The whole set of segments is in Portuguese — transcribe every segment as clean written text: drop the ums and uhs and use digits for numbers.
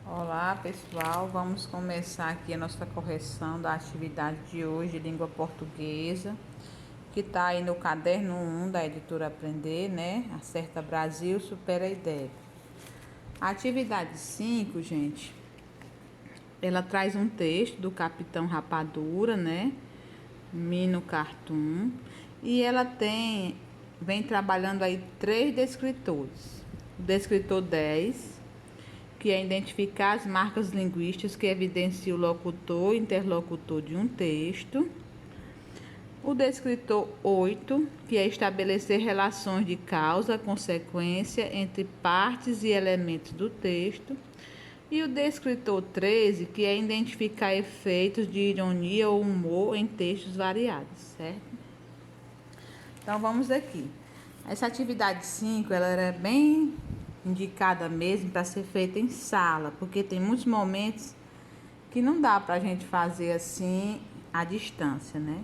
Olá pessoal, vamos começar aqui a nossa correção da atividade de hoje, língua portuguesa, que está aí no caderno 1 da editora Aprender, né? Acerta Brasil, supera a ideia. A atividade 5, gente, ela traz um texto do Capitão Rapadura, né? Mino Cartoon, e ela vem trabalhando aí 3 descritores. O descritor 10, que é identificar as marcas linguísticas que evidenciam o locutor e interlocutor de um texto. O descritor 8, que é estabelecer relações de causa-consequência entre partes e elementos do texto. E o descritor 13, que é identificar efeitos de ironia ou humor em textos variados, certo? Então vamos aqui. Essa atividade 5, ela era bem indicada mesmo para ser feita em sala, porque tem muitos momentos que não dá para a gente fazer assim à distância, né?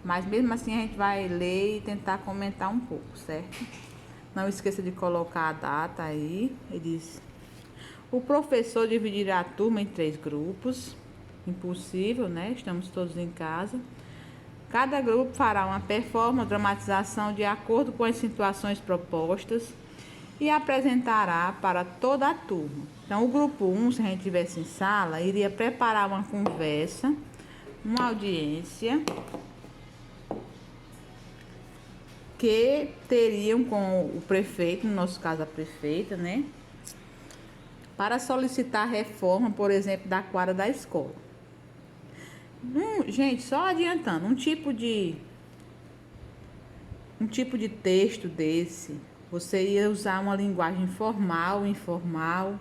Mas mesmo assim a gente vai ler e tentar comentar um pouco, certo? Não esqueça de colocar a data aí. Ele diz: o professor dividirá a turma em 3 grupos. Impossível, né? Estamos todos em casa. Cada grupo fará uma performance, dramatização de acordo com as situações propostas e apresentará para toda a turma. Então, o grupo 1, se a gente tivesse em sala, iria preparar uma conversa, uma audiência que teriam com o prefeito, no nosso caso a prefeita, né? Para solicitar reforma, por exemplo, da quadra da escola. Gente, só adiantando, um tipo de texto desse, você ia usar uma linguagem formal, informal,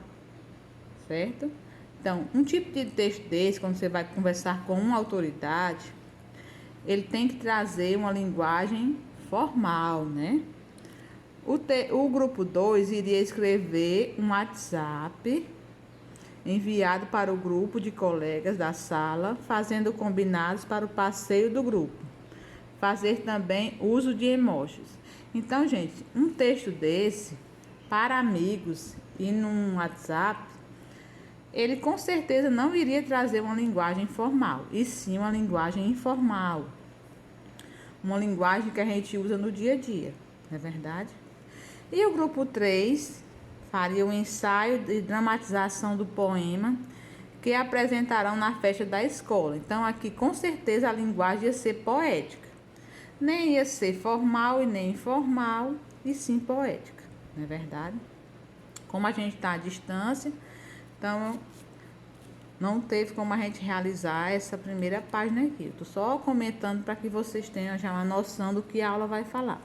certo? Então, um tipo de texto desse, quando você vai conversar com uma autoridade, ele tem que trazer uma linguagem formal, né? O grupo 2 iria escrever um WhatsApp enviado para o grupo de colegas da sala, fazendo combinados para o passeio do grupo. Fazer também uso de emojis. Então, gente, um texto desse para amigos e num WhatsApp, ele com certeza não iria trazer uma linguagem formal, e sim uma linguagem informal. Uma linguagem que a gente usa no dia a dia, não é verdade? E o grupo 3 faria um ensaio de dramatização do poema que apresentarão na festa da escola. Então, aqui com certeza a linguagem ia ser poética. Nem ia ser formal e nem informal, e sim poética, não é verdade? Como a gente está à distância, então não teve como a gente realizar essa primeira página aqui. Estou só comentando para que vocês tenham já uma noção do que a aula vai falar.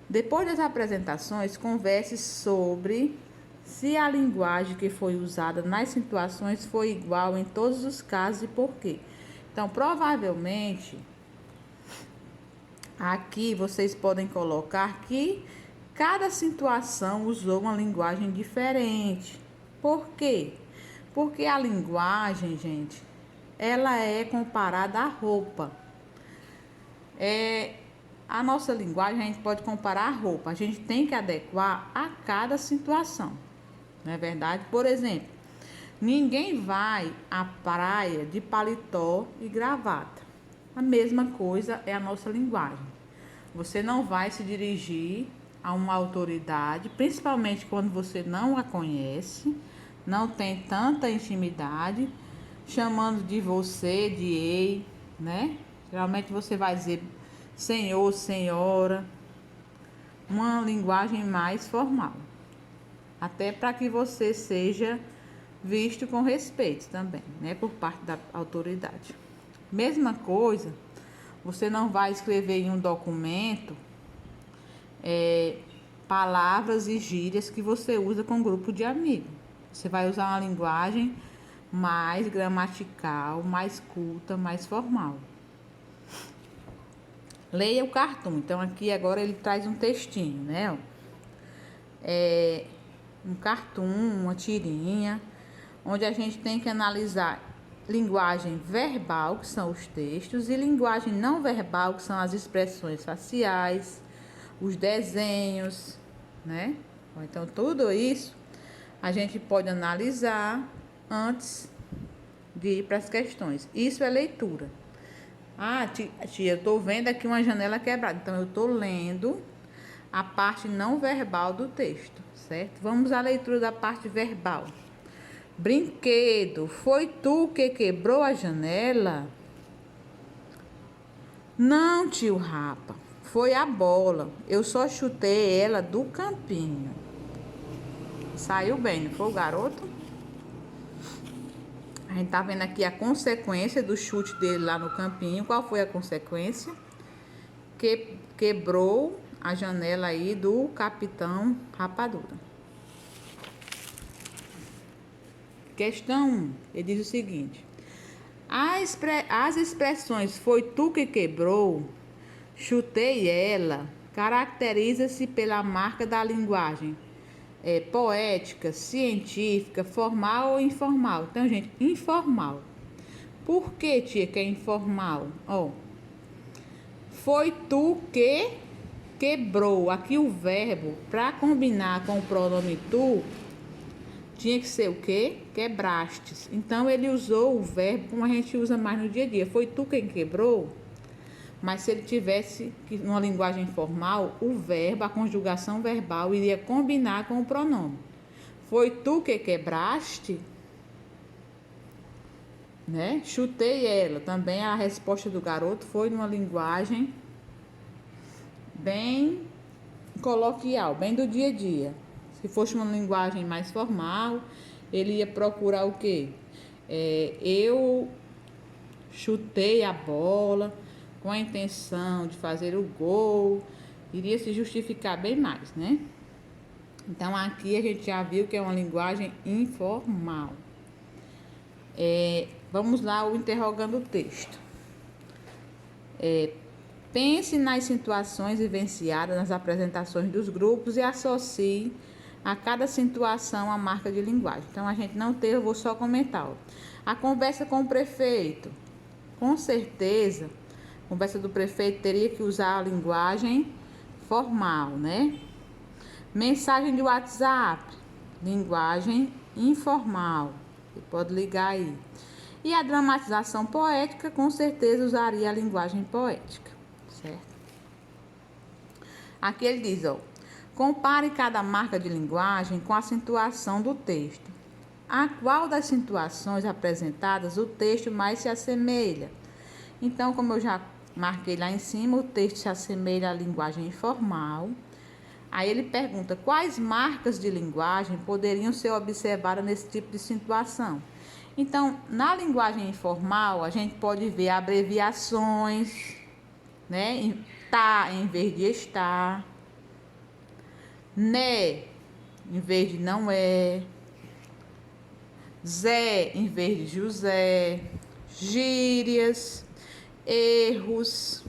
Depois das apresentações, converse sobre se a linguagem que foi usada nas situações foi igual em todos os casos e por quê. Então, provavelmente, aqui vocês podem colocar que cada situação usou uma linguagem diferente. Por quê? Porque a linguagem, gente, ela é comparada à roupa. A nossa linguagem a gente pode comparar à roupa. A gente tem que adequar a cada situação. Não é verdade? Por exemplo, ninguém vai à praia de paletó e gravata. A mesma coisa é a nossa linguagem. Você não vai se dirigir a uma autoridade, principalmente quando você não a conhece, não tem tanta intimidade, chamando de você, de ei, né? Geralmente você vai dizer senhor, senhora, uma linguagem mais formal. Até para que você seja visto com respeito também, né? Por parte da autoridade. Mesma coisa, você não vai escrever em um documento palavras e gírias que você usa com um grupo de amigos. Você vai usar uma linguagem mais gramatical, mais culta, mais formal. Leia o cartoon. Então, aqui agora ele traz um textinho, né? Um cartoon, uma tirinha, onde a gente tem que analisar linguagem verbal, que são os textos, e linguagem não verbal, que são as expressões faciais, os desenhos, né? Então, tudo isso a gente pode analisar antes de ir para as questões. Isso é leitura. Ah, tia, eu estou vendo aqui uma janela quebrada. Então, eu estou lendo a parte não verbal do texto, certo? Vamos à leitura da parte verbal. Brinquedo, foi tu que quebrou a janela? Não, tio Rapa, foi a bola. Eu só chutei ela do campinho. Saiu bem, não foi o garoto? A gente tá vendo aqui a consequência do chute dele lá no campinho. Qual foi a consequência? Quebrou a janela aí do Capitão Rapadura. Questão 1, ele diz o seguinte: as expressões foi tu que quebrou, chutei ela, caracteriza-se pela marca da linguagem poética, científica, formal ou informal. Então, gente, informal. Por que, tia, que é informal? Foi tu que quebrou. Aqui o verbo, para combinar com o pronome tu, tinha que ser o quê? Quebrastes. Então, ele usou o verbo como a gente usa mais no dia a dia. Foi tu quem quebrou? Mas se ele tivesse numa linguagem formal, o verbo, a conjugação verbal, iria combinar com o pronome. Foi tu que quebraste? Né? Chutei ela. Também a resposta do garoto foi numa linguagem bem coloquial, bem do dia a dia. Se fosse uma linguagem mais formal, ele ia procurar o quê? Eu chutei a bola com a intenção de fazer o gol, iria se justificar bem mais, né? Então, aqui a gente já viu que é uma linguagem informal. Vamos lá, o interrogando o texto. Pense nas situações vivenciadas nas apresentações dos grupos e associe a cada situação a marca de linguagem. Então, a gente não teve, eu vou só comentar. A conversa com o prefeito. Com certeza, a conversa do prefeito teria que usar a linguagem formal, né? Mensagem de WhatsApp, linguagem informal. Você pode ligar aí. E a dramatização poética, com certeza, usaria a linguagem poética, certo? Aqui ele diz, compare cada marca de linguagem com a acentuação do texto. A qual das situações apresentadas o texto mais se assemelha? Então, como eu já marquei lá em cima, o texto se assemelha à linguagem informal. Aí ele pergunta quais marcas de linguagem poderiam ser observadas nesse tipo de situação. Então, na linguagem informal, a gente pode ver abreviações, né? Tá em vez de estar, né em vez de não é, Zé em vez de José, gírias, erros,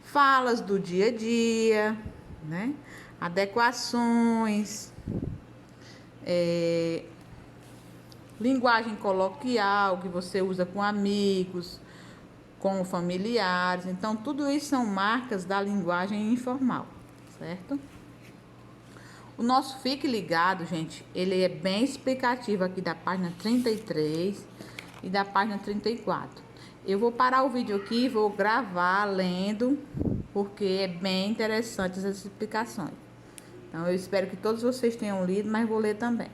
falas do dia a dia, né? Adequações, linguagem coloquial que você usa com amigos, com familiares. Então, tudo isso são marcas da linguagem informal, certo? O nosso Fique Ligado, gente, ele é bem explicativo aqui da página 33 e da página 34. Eu vou parar o vídeo aqui e vou gravar lendo, porque é bem interessante essas explicações. Então, eu espero que todos vocês tenham lido, mas vou ler também.